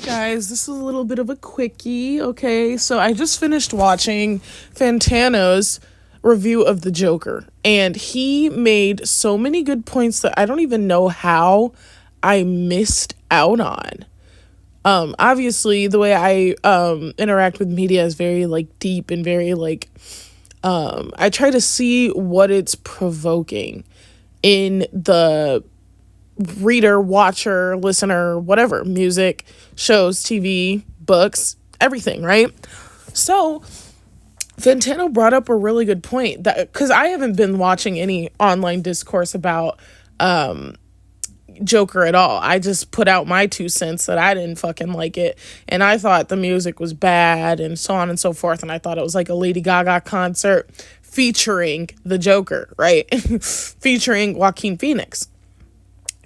Guys, this is a little bit of a quickie, okay? So I just finished watching Fantano's review of the Joker, and he made so many good points that I don't even know how I missed out on. Obviously the way I interact with media is very like deep and very like I try to see what it's provoking in the reader, watcher, listener, whatever, music, shows, TV, books, everything, right? So Fantano brought up a really good point, that because I haven't been watching any online discourse about Joker at all. I just put out my 2 cents that I didn't fucking like it, and I thought the music was bad and so on and so forth, and I thought it was like a Lady Gaga concert featuring the Joker, right? Featuring Joaquin Phoenix.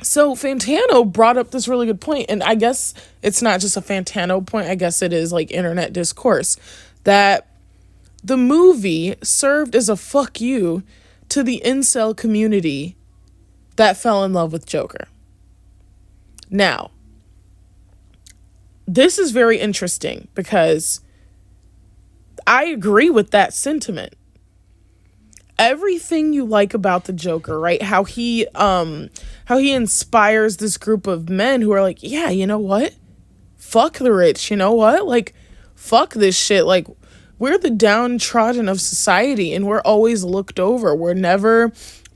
So Fantano brought up this really good point, and I guess it's not just a Fantano point, I guess it is like internet discourse, that the movie served as a fuck you to the incel community that fell in love with Joker. Now, this is very interesting because I agree with that sentiment. Everything you like about the Joker, right? How he inspires this group of men who are like, yeah, you know what? Fuck the rich, you know what? Like, fuck this shit. Like, we're the downtrodden of society and we're always looked over. We're never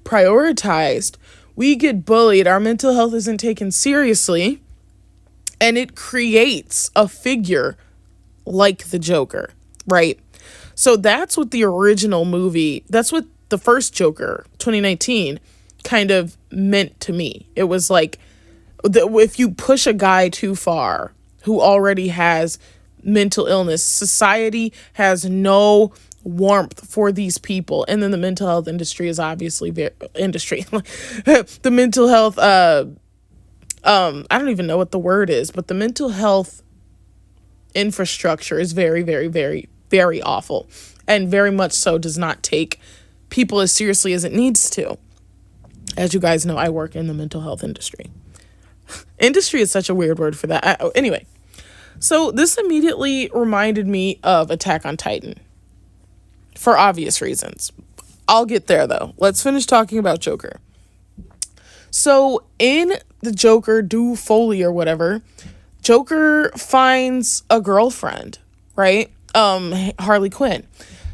prioritized. We get bullied. Our mental health isn't taken seriously. And it creates a figure like the Joker, right? So that's what the original movie, that's what the first Joker, 2019, kind of meant to me. It was like, if you push a guy too far who already has mental illness, society has no warmth for these people. And then the mental health industry is obviously the mental health, I don't even know what the word is, but the mental health infrastructure is very, very, very, very awful, and very much so does not take people as seriously as it needs to. As you guys know, I work in the mental health industry. Industry is such a weird word for that. Anyway, so this immediately reminded me of Attack on Titan for obvious reasons. I'll get there though. Let's finish talking about Joker. So in the Joker Do Foley or whatever, Joker finds a girlfriend, right? Harley Quinn.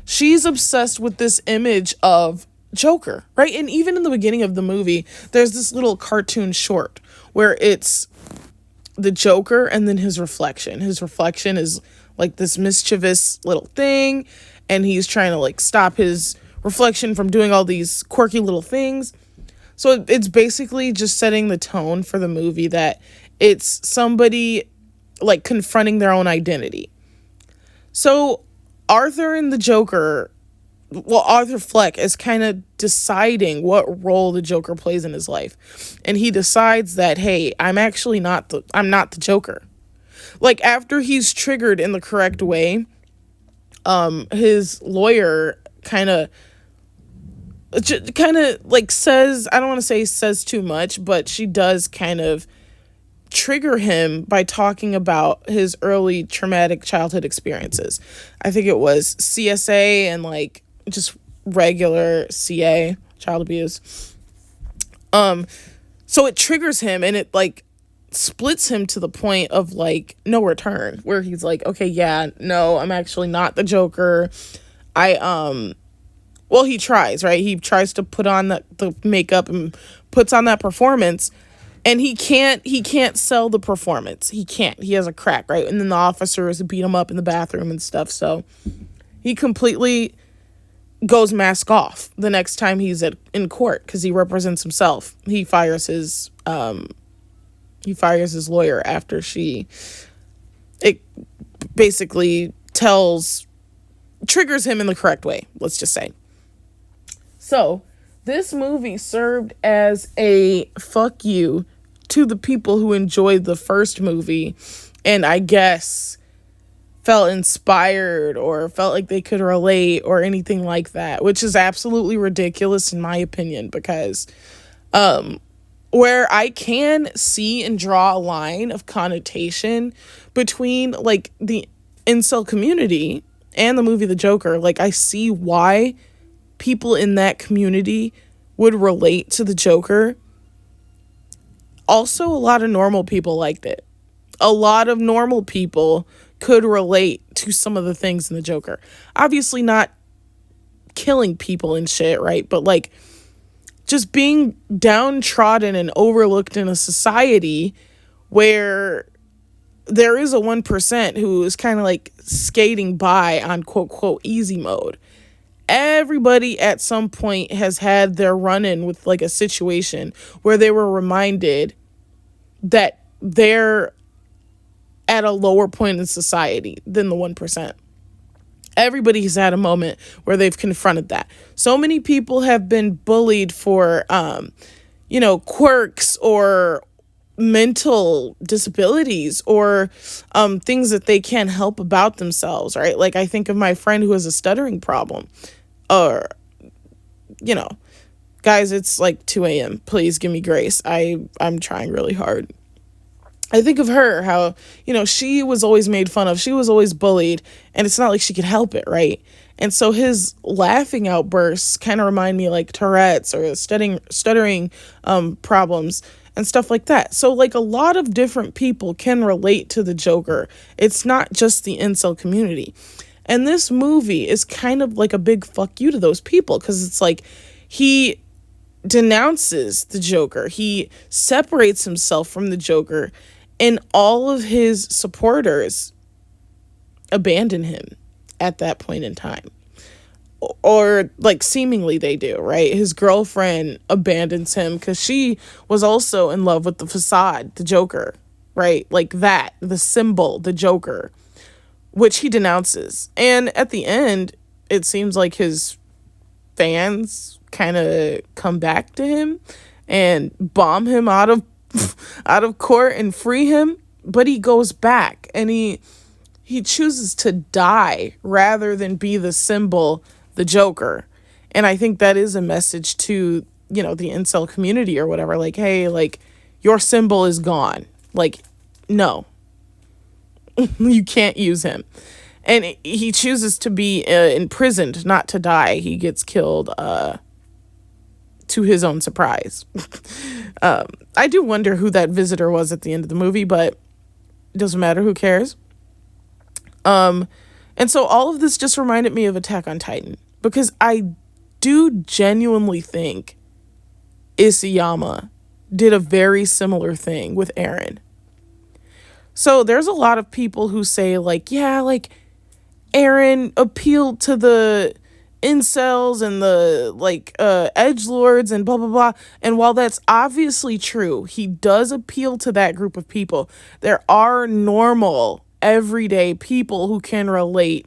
She's obsessed with this image of Joker, right? And even in the beginning of the movie, there's this little cartoon short where it's the Joker and then his reflection. His reflection is like this mischievous little thing, and he's trying to like stop his reflection from doing all these quirky little things. So it's basically just setting the tone for the movie that it's somebody like confronting their own identity. So Arthur Fleck is kind of deciding what role the Joker plays in his life. And he decides that, hey, I'm not the Joker. Like, after he's triggered in the correct way, his lawyer kind of like says, I don't want to say says too much, but she does kind of trigger him by talking about his early traumatic childhood experiences. I think it was CSA and like just regular CA, child abuse. So it triggers him, and it like splits him to the point of like no return, where he's like, okay, yeah, no, I'm actually not the Joker. He tries, right? He tries to put on the makeup and puts on that performance, and he can't sell the performance. He can't. He has a crack, right? And then the officers beat him up in the bathroom and stuff. So he completely goes mask off the next time he's in court because he represents himself. He fires his lawyer after it basically triggers him in the correct way, let's just say. So this movie served as a fuck you to the people who enjoyed the first movie and I guess felt inspired or felt like they could relate or anything like that, which is absolutely ridiculous in my opinion, because where I can see and draw a line of connotation between like the incel community and the movie The Joker. Like, I see why people in that community would relate to the Joker. Also, a lot of normal people liked it. A lot of normal people could relate to some of the things in the Joker. Obviously not killing people and shit, right? But like just being downtrodden and overlooked in a society where there is a 1% who is kind of like skating by on quote, quote, easy mode. Everybody at some point has had their run-in with like a situation where they were reminded that they're at a lower point in society than the 1%. Everybody's had a moment where they've confronted that. So many people have been bullied for, quirks or mental disabilities or things that they can't help about themselves, right? Like, I think of my friend who has a stuttering problem. Or, guys, it's like 2 a.m. Please give me grace. I'm trying really hard. I think of her, how, she was always made fun of. She was always bullied, and it's not like she could help it, right? And so his laughing outbursts kind of remind me like Tourette's or stuttering problems and stuff like that. So like a lot of different people can relate to the Joker. It's not just the incel community. And this movie is kind of like a big fuck you to those people, because it's like he denounces the Joker. He separates himself from the Joker, and all of his supporters abandon him at that point in time. Or like seemingly they do, right? His girlfriend abandons him because she was also in love with the facade, the Joker, right? Like that, the symbol, the Joker, which he denounces. And at the end, it seems like his fans kind of come back to him and bomb him out of court and free him, but he goes back and he chooses to die rather than be the symbol, the Joker. And I think that is a message to, the incel community or whatever, like, hey, like, your symbol is gone. Like, no, you can't use him. And he chooses to be imprisoned, not to die. He gets killed to his own surprise. I do wonder who that visitor was at the end of the movie, but it doesn't matter. Who cares? And so all of this just reminded me of Attack on Titan, because I do genuinely think Isayama did a very similar thing with Eren. So there's a lot of people who say like, yeah, like Eren appealed to the incels and the edgelords and blah blah blah. And while that's obviously true, he does appeal to that group of people. There are normal everyday people who can relate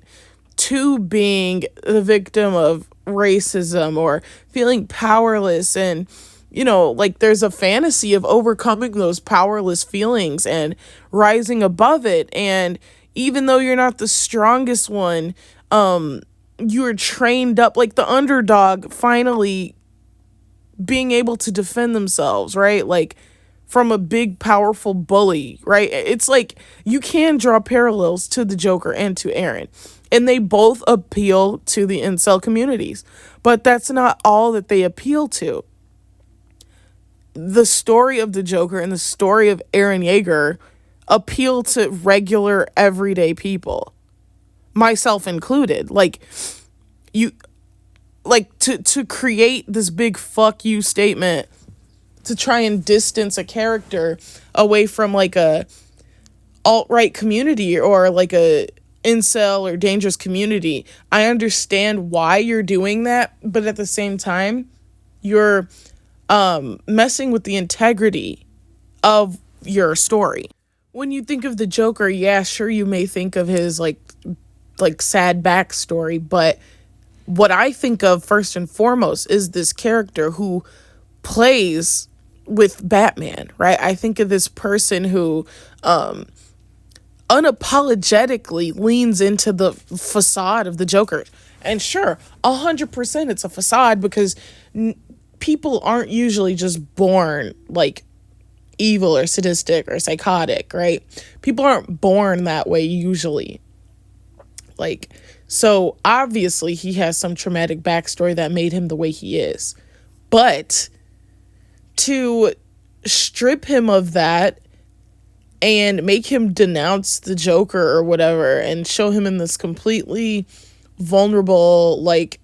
to being the victim of racism or feeling powerless, and there's a fantasy of overcoming those powerless feelings and rising above it. And even though you're not the strongest one, you're trained up, like the underdog finally being able to defend themselves, right? Like from a big, powerful bully, right? It's like you can draw parallels to the Joker and to Eren, and they both appeal to the incel communities, but that's not all that they appeal to. The story of the Joker and the story of Eren Yeager appeal to regular, everyday people, myself included. Like, you, like, to create this big fuck you statement to try and distance a character away from like a alt-right community or like a incel or dangerous community. I understand why you're doing that, but at the same time, you're messing with the integrity of your story. When you think of the Joker, yeah, sure, you may think of his like sad backstory, but what I think of first and foremost is this character who plays with Batman, right? I think of this person who unapologetically leans into the facade of the Joker. And sure, 100% it's a facade, because people aren't usually just born like evil or sadistic or psychotic, right? People aren't born that way usually. Like, so obviously he has some traumatic backstory that made him the way he is. But to strip him of that and make him denounce the Joker or whatever and show him in this completely vulnerable, like,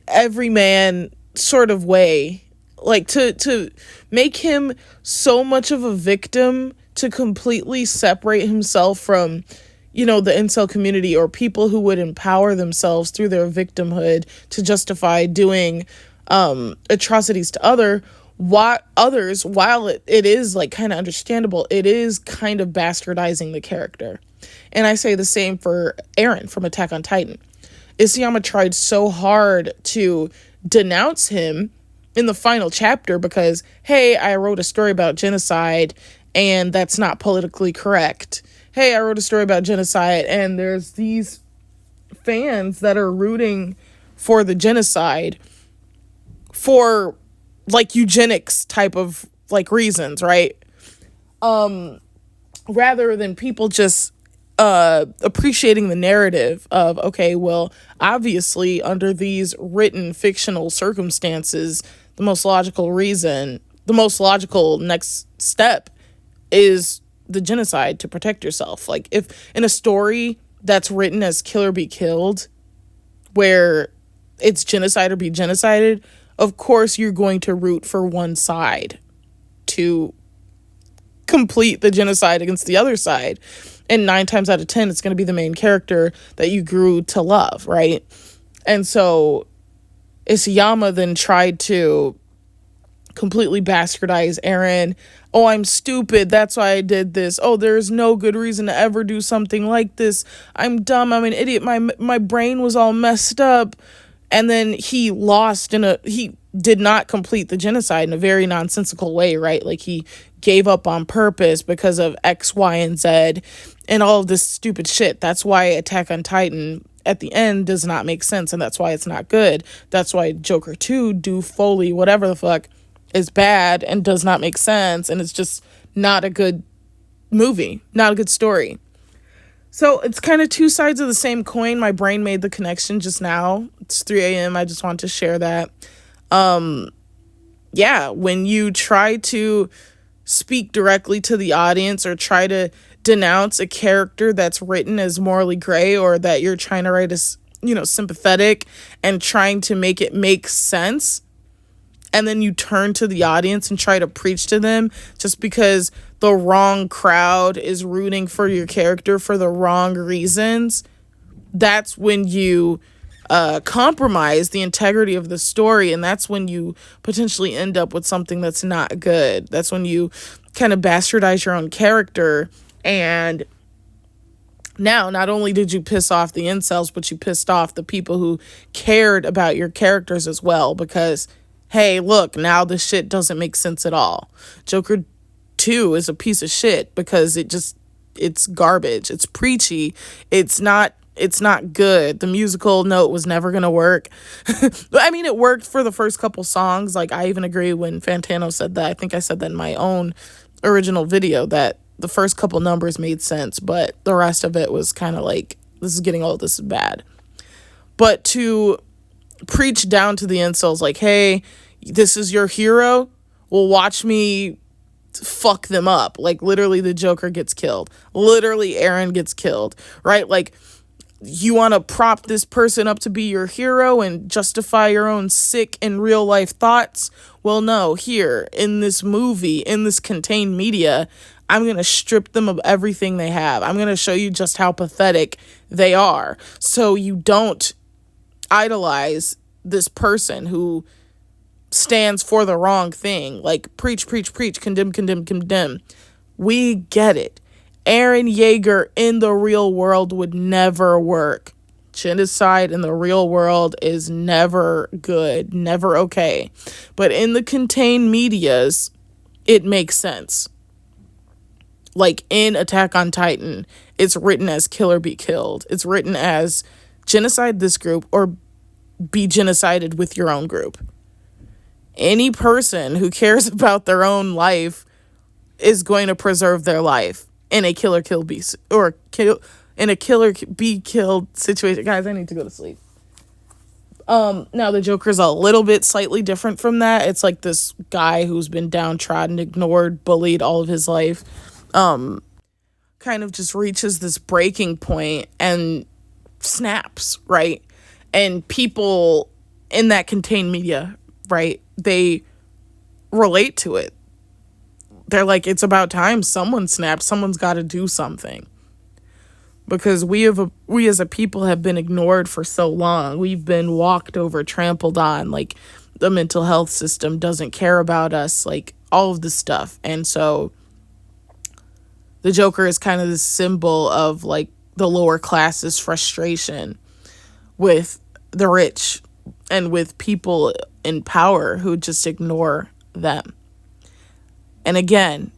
everyman sort of way, like to make him so much of a victim, to completely separate himself from, you know, the incel community or people who would empower themselves through their victimhood to justify doing atrocities to others, while it is like kind of understandable, it is kind of bastardizing the character. And I say the same for Eren from Attack on Titan. Isayama tried so hard to denounce him in the final chapter because, hey, I wrote a story about genocide and that's not politically correct. Hey, I wrote a story about genocide and there's these fans that are rooting for the genocide for like eugenics type of like reasons, right? Rather than people just appreciating the narrative of, okay, well, obviously under these written fictional circumstances, the most logical next step is the genocide to protect yourself. Like, if in a story that's written as kill or be killed, where it's genocide or be genocided, of course you're going to root for one side to complete the genocide against the other side. And 9 times out of 10, it's going to be the main character that you grew to love, right? And so Isayama then tried to completely bastardize Eren. Oh, I'm stupid. That's why I did this. Oh, there's no good reason to ever do something like this. I'm dumb. I'm an idiot. My brain was all messed up. And then he did not complete the genocide in a very nonsensical way, right? Like, he gave up on purpose because of X, Y, and Z and all of this stupid shit. That's why Attack on Titan at the end does not make sense, and that's why it's not good. That's why Joker 2, Do Foley, whatever the fuck, is bad and does not make sense, and it's just not a good movie, not a good story. So it's kind of two sides of the same coin. My brain made the connection just now. It's 3 a.m. I just want to share that. Yeah, when you try to speak directly to the audience or try to denounce a character that's written as morally gray, or that you're trying to write as, you know, sympathetic and trying to make it make sense, and then you turn to the audience and try to preach to them just because the wrong crowd is rooting for your character for the wrong reasons, that's when you compromise the integrity of the story, and that's when you potentially end up with something that's not good. That's when you kind of bastardize your own character, and now not only did you piss off the incels, but you pissed off the people who cared about your characters as well, because, hey, look, now this shit doesn't make sense at all. Joker 2 is a piece of shit because it's garbage. It's preachy. It's not good. The musical note was never going to work. I mean, it worked for the first couple songs. Like, I even agree when Fantano said that. I think I said that in my own original video, that the first couple numbers made sense, but the rest of it was kind of like, this is getting old, this is bad. But to preach down to the incels like, hey, this is your hero, well, watch me fuck them up. Like, literally the Joker gets killed. Literally Eren gets killed, right? Like, you want to prop this person up to be your hero and justify your own sick and real life thoughts? Well, no, here in this movie, in this contained media, I'm going to strip them of everything they have. I'm going to show you just how pathetic they are, so you don't idolize this person who stands for the wrong thing. Like, preach, condemn, condemn, condemn. We get it. Eren Yeager in the real world would never work. Genocide in the real world is never good, never okay. But in the contained medias, it makes sense. Like, in Attack on Titan, it's written as kill or be killed. It's written as genocide this group or be genocided with your own group. Any person who cares about their own life is going to preserve their life in a kill or kill be or kill in a kill or be killed situation. Guys, I need to go to sleep. Now the Joker's a little bit slightly different from that. It's like this guy who's been downtrodden, ignored, bullied all of his life. Kind of just reaches this breaking point and snaps, right? And people in that contained media, right, they relate to it. They're like, it's about time someone snaps. Someone's got to do something. Because we as a people have been ignored for so long. We've been walked over, trampled on. Like, the mental health system doesn't care about us. Like, all of this stuff. And so the Joker is kind of the symbol of, like, the lower class's frustration with the rich and with people in power who just ignore them. And again,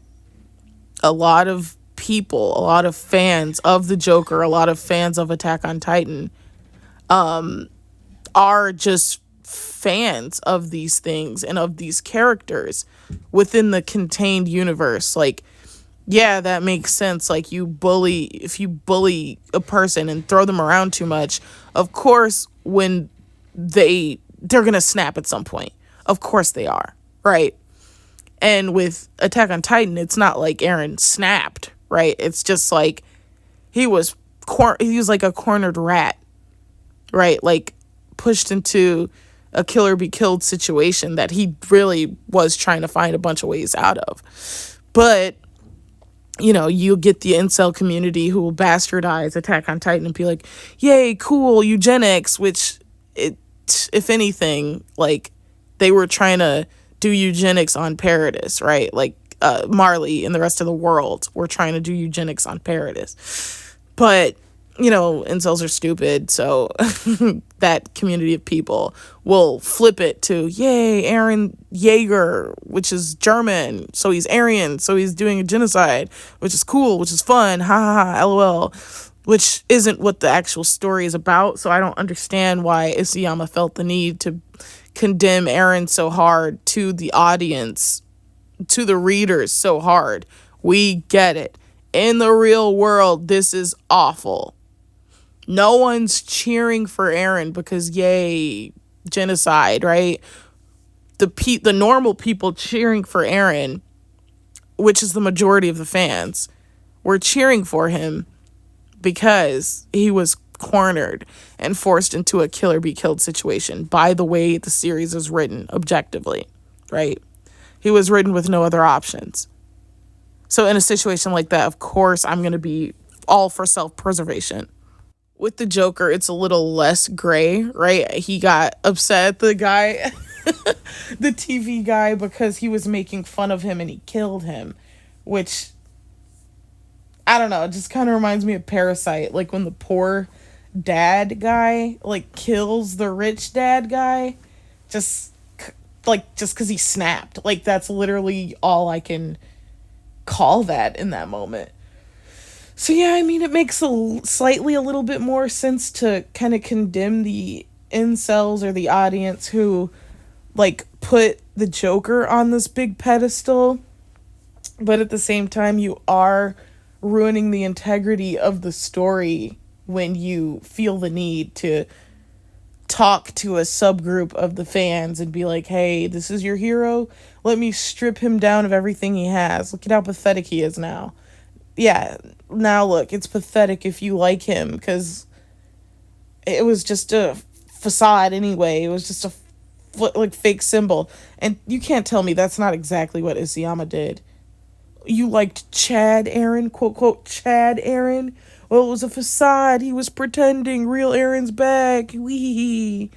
a lot of people, a lot of fans of the Joker, a lot of fans of Attack on Titan are just fans of these things and of these characters within the contained universe. Like, yeah, that makes sense. Like, if you bully a person and throw them around too much, of course, when they're going to snap at some point. Of course they are, right? And with Attack on Titan, it's not like Eren snapped, right? It's just like he was like a cornered rat, right? Like, pushed into a kill or be killed situation that he really was trying to find a bunch of ways out of. But, you know, you get the incel community who will bastardize Attack on Titan and be like, yay, cool, eugenics, which, if anything, like, they were trying to do eugenics on Paradis, right? Like, Marley and the rest of the world were trying to do eugenics on Paradis. But, you know, incels are stupid, so that community of people will flip it to, yay, Eren Jaeger, which is German, so he's Aryan, so he's doing a genocide, which is cool, which is fun, ha ha ha, lol, which isn't what the actual story is about. So I don't understand why Isayama felt the need to condemn Eren so hard to the audience, to the readers so hard. We get it. In the real world, this is awful. No one's cheering for Eren because, yay, genocide, right? The normal people cheering for Eren, which is the majority of the fans, were cheering for him because he was cornered and forced into a kill or be killed situation by the way the series is written objectively, right? He was written with no other options. So in a situation like that, of course, I'm going to be all for self-preservation. With the Joker, it's a little less gray, right? He got upset at the guy, the TV guy, because he was making fun of him and he killed him, which, I don't know, it just kind of reminds me of Parasite, like when the poor dad guy, like, kills the rich dad guy, just because he snapped. Like, that's literally all I can call that in that moment. So yeah, I mean, it makes a little bit more sense to kind of condemn the incels or the audience who, like, put the Joker on this big pedestal, but at the same time, you are ruining the integrity of the story when you feel the need to talk to a subgroup of the fans and be like, hey, this is your hero, let me strip him down of everything he has. Look at how pathetic he is now. Yeah, now look, it's pathetic if you like him, because it was just a facade anyway. It was just a fake symbol. And you can't tell me that's not exactly what Isayama did. You liked Chad Eren, quote, quote, Chad Eren? Well, it was a facade. He was pretending. Real Eren's back. Wee.